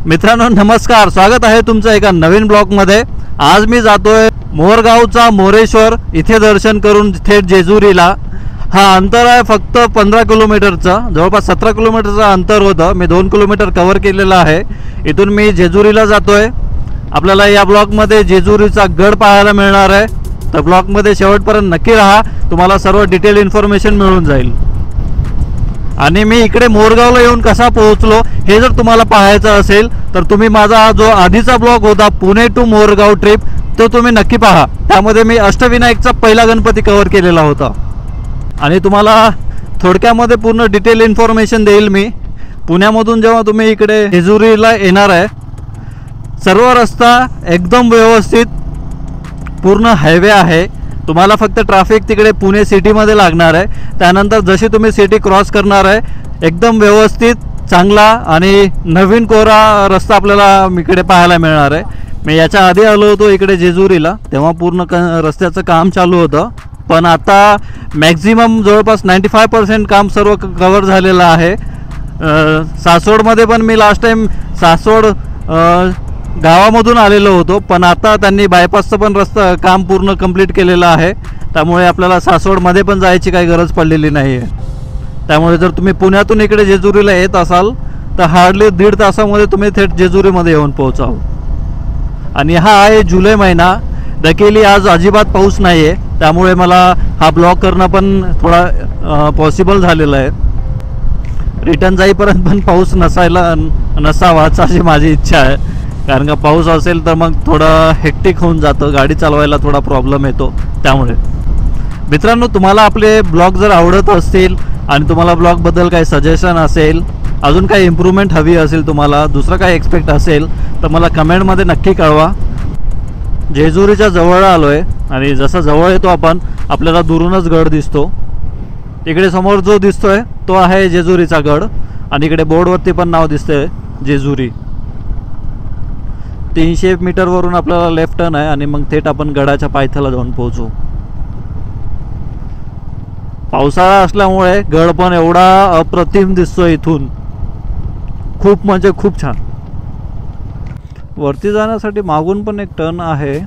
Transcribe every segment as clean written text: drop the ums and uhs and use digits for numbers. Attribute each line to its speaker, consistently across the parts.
Speaker 1: मित्रांनो नमस्कार, स्वागत आहे तुमचं एका नवीन ब्लॉगमध्ये। आज मी जातोय मोरगावचा मोरेश्वर इथे दर्शन करून थेट जेजुरीला। हा अंतर आहे फक्त 15 किलोमीटरचं, जवळपास 17 किलोमीटरचं अंतर होतं। मी 2 किलोमीटर कव्हर केलेलं आहे। इथून मी जेजुरीला जातोय। आपल्याला या ब्लॉगमध्ये जेजुरीचा गड पाहायला मिळणार आहे, तर ब्लॉगमध्ये शेवटपर्यंत नक्की राहा, तुम्हाला सर्व डिटेल इन्फॉर्मेशन मिळून जाईल। आणि मी इकडे मोरगावला येऊन कसा पोहोचलो हे जर तुम्हाला पाहायचं असेल तर तुम्ही माझा जो आधीचा ब्लॉग होता पुणे टू मोरगाव ट्रिप तो तुम्ही नक्की पहा। त्यामध्ये मी अष्टविनायकचा पहिला गणपती कव्हर केलेला होता आणि तुम्हाला थोडक्यामध्ये पूर्ण डिटेल इन्फॉर्मेशन देईल मी। पुण्यामधून जेव्हा तुम्ही इकडे जेजुरीला येणार आहे, सर्व रस्ता एकदम व्यवस्थित पूर्ण हायवे आहे। तुम्हाला फक्त ट्रॅफिक तिकडे पुणे सिटीमध्ये लागणार आहे। त्यानंतर जशी तुम्ही सिटी क्रॉस करणार आहे, एकदम व्यवस्थित चांगला आणि नवीन कोरा रस्ता आपल्याला इकडे पाहायला मिळणार आहे। मी याच्या आधी आलो होतो इकडे जेजुरीला, तेव्हा पूर्ण रस्त्याचं काम चालू होतं, पण आता मॅक्झिमम जवळपास 95% काम सर्व कव्हर झालेलं आहे। सासवडमध्ये पण मी लास्ट टाइम सासवड गावामधून आलेलो होतो, पण आता त्यांनी बायपासचं पण रस्ता काम पूर्ण कंप्लीट केलेलं आहे। त्यामुळे आपल्याला सासवडमध्ये पण जायची काही गरज पडलेली नाही आहे। त्यामुळे जर तुम्ही पुण्यातून इकडे जेजुरीला येत असाल तर हार्डली 1.5 तासामध्ये तुम्ही थेट जेजुरीमध्ये येऊन पोहोचाल। आणि हा आहे जुलै महिना, लकीली आज अजिबात पाऊस नाही आहे, त्यामुळे मला हा ब्लॉग करणं पण थोडा पॉसिबल झालेलं आहे। रिटर्न जाईपर्यंत पण पाऊस नसावाच अशी माझी इच्छा आहे, कारण का पाऊस असेल तर मग थोडं हेक्टिक होऊन जातं, गाडी चालवायला थोडा प्रॉब्लेम येतो। त्यामुळे मित्रांनो, तुम्हाला आपले ब्लॉग जर आवडत असतील आणि तुम्हाला ब्लॉगबद्दल काही सजेशन असेल, अजून काही इम्प्रूव्हमेंट हवी असेल, तुम्हाला दुसरं काही एक्सपेक्ट असेल तर मला कमेंटमध्ये नक्की कळवा। जेजुरीच्या जवळ आलो आहे आणि जसं जवळ येतो आपण आपल्याला दुरूनच गड दिसतो। इकडे समोर जो दिसतोय तो आहे जेजुरीचा गड आणि इकडे बोर्डवरती पण नाव दिसतंय जेजुरी। 300 मीटरवरून आपल्याला लेफ्ट टर्न आहे आणि मग थेट आपण गडाच्या पायथ्याला जाऊन पोहोचू। पावसाळा असल्यामुळे गड पण एवढा अप्रतिम दिसतोय इथून, खूप म्हणजे खूप छान। वरती जाण्यासाठी मागून पण एक टर्न आहे।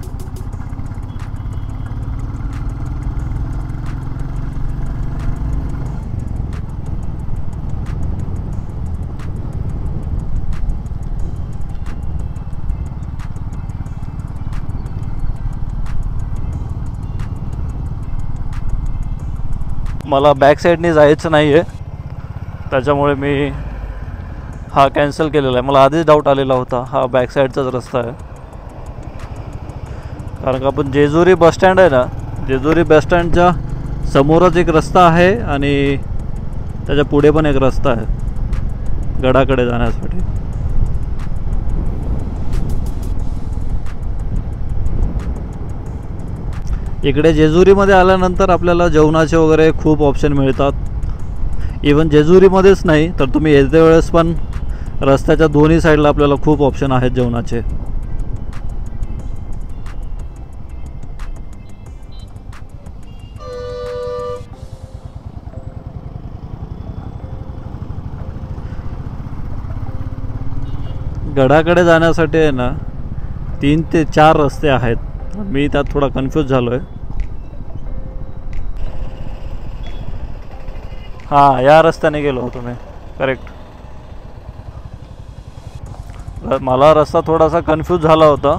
Speaker 1: मला बॅक साईडने जायचं नाही आहे, त्याच्यामुळे मी हा कॅन्सल केलेला आहे। मला आधीच डाऊट आलेला होता हा बॅक साईडचाच रस्ता आहे, कारण का आपण जेजुरी बसस्टँड आहे ना, जेजुरी बसस्टँडच्या समोरच एक रस्ता आहे आणि त्याच्या पुढे पण एक रस्ता आहे गडाकडे जाण्यासाठी। इकडे जेजुरीमध्ये आल्यानंतर आपल्याला जेवणाचे वगैरे खूप ऑप्शन मिळतात। इवन जेजुरीमध्येच नाही तर तुम्ही येते वेळेस पण रस्त्याच्या दोन्ही साईडला आपल्याला खूप ऑप्शन आहेत जेवणाचे। गडाकडे जाण्यासाठी आहे ना 3 ते 4 रस्ते आहेत, मी त्यात थोडा कन्फ्यूज झालो आहे। हां, या रस्त्याने गेलो होतो मी, करेक्ट। मला रस्ता थोडासा कन्फ्यूज झाला होता,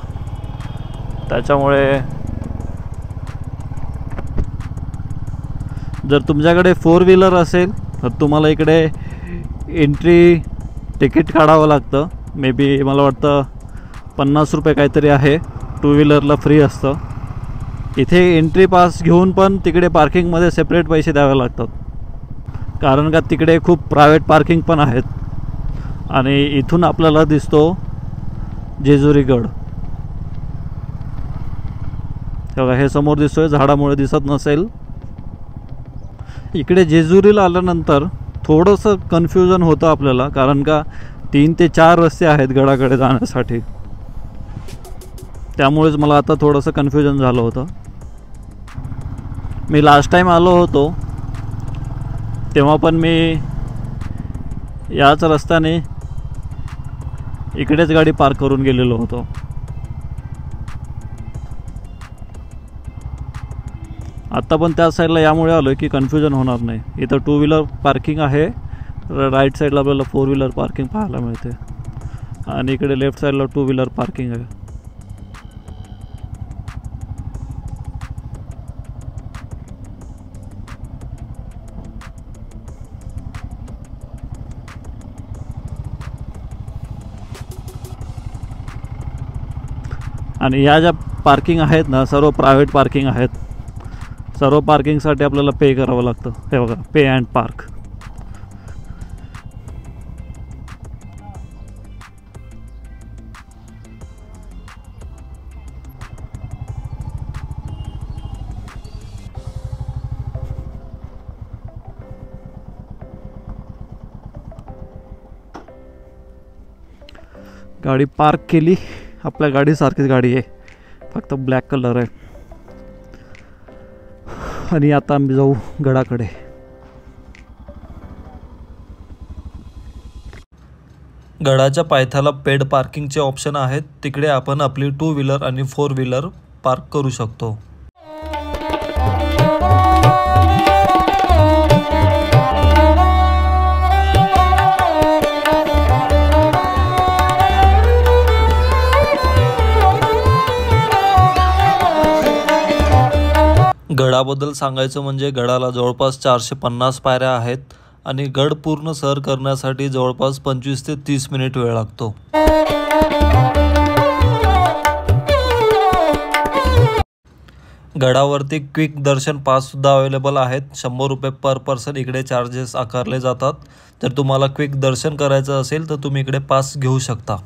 Speaker 1: त्याच्यामुळे जर तुमच्याकडे 4 व्हीलर असेल तर तुम्हाला इकडे एंट्री तिकीट काढावं लागतं। मे बी मला वाटतं 50 रुपये काहीतरी आहे, 2 व्हीलरला फ्री असतं। इथे एंट्री पास घेऊन पण तिकडे पार्किंगमध्ये सेपरेट पैसे द्यावे लागतात, कारण का तिकडे खूप प्रायव्हेट पार्किंग पण आहेत। आणि इथून आपल्याला दिसतो जेजुरी गड, बघा हे समोर दिसतोय, झाडामुळे दिसत नसेल। इकडे जेजुरीला आल्यानंतर थोडंसं कन्फ्युजन होतं आपल्याला, कारण का 3 ते 4 रस्ते आहेत गडाकडे जाण्यासाठी, त्यामुळेच मला आता थोडंसं कन्फ्युजन झालं होतं। मी लास्ट टाइम आलो होतो तेव्हा पण मी याच रस्त्याने इकडेच गाडी पार्क करून गेलेलो होतो. आत्ता पण त्या साईडला यामुळे आलो की कन्फ्युजन होणार नाही. इथं 2 व्हीलर पार्किंग आहे, राईट साईडला आपल्याला 4 व्हीलर पार्किंग पाहायला मिळते आणि इकडे लेफ्ट साईडला 2 व्हीलर पार्किंग आहे. आणि या ज्या पार्किंग आहेत ना, सर्व प्रायव्हेट पार्किंग आहेत. सर्व पार्किंगसाठी आपल्याला पे करावं लागतं. हे बघा, पे अँड पार्क. गाडी पार्क केली. आपल्या गाडीसारखीच गाडी आहे, फक्त ब्लॅक कलर आहे. आणि आता आम्ही जाऊ गडाकडे. गडाच्या पायथ्याला पेड पार्किंगचे ऑप्शन आहेत. तिकडे आपण आपली 2 व्हीलर आणि 4 व्हीलर पार्क करू शकतो. गडाबद्दल सांगायचं म्हणजे गडाला जवळपास 450 पायऱ्या आहेत आणि गड पूर्ण सर करण्यासाठी जवळपास 25 ते 30 मिनिट वेळ लागतो. गडावरती क्विक दर्शन पास सुद्धा अवेलेबल आहेत. 100 रुपये पर पर्सन इकडे चार्जेस आकारले जातात. जर तुम्हाला क्विक दर्शन करायचं असेल तर तुम्ही इकडे पास घेऊ शकता.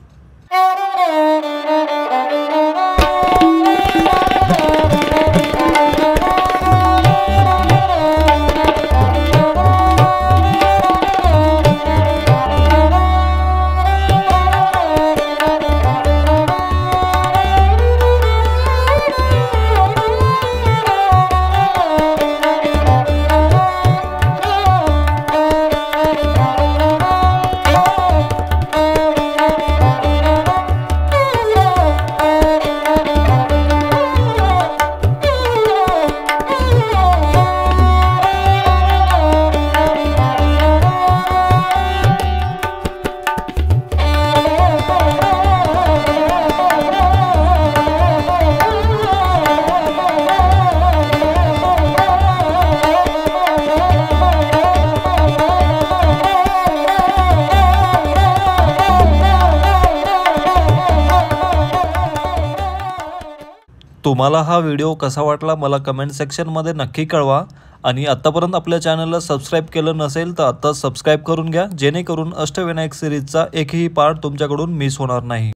Speaker 1: तुम्हाला हा व्हिडिओ कसा वाटला मला कमेंट सेक्शनमध्ये नक्की कळवा. आणि आत्तापर्यंत आपल्या चॅनलला सबस्क्राईब केलं नसेल तर आत्ता सबस्क्राईब करून घ्या, जेणेकरून अष्टविनायक सिरीजचा एकही पार्ट तुमच्याकडून मिस होणार नाही.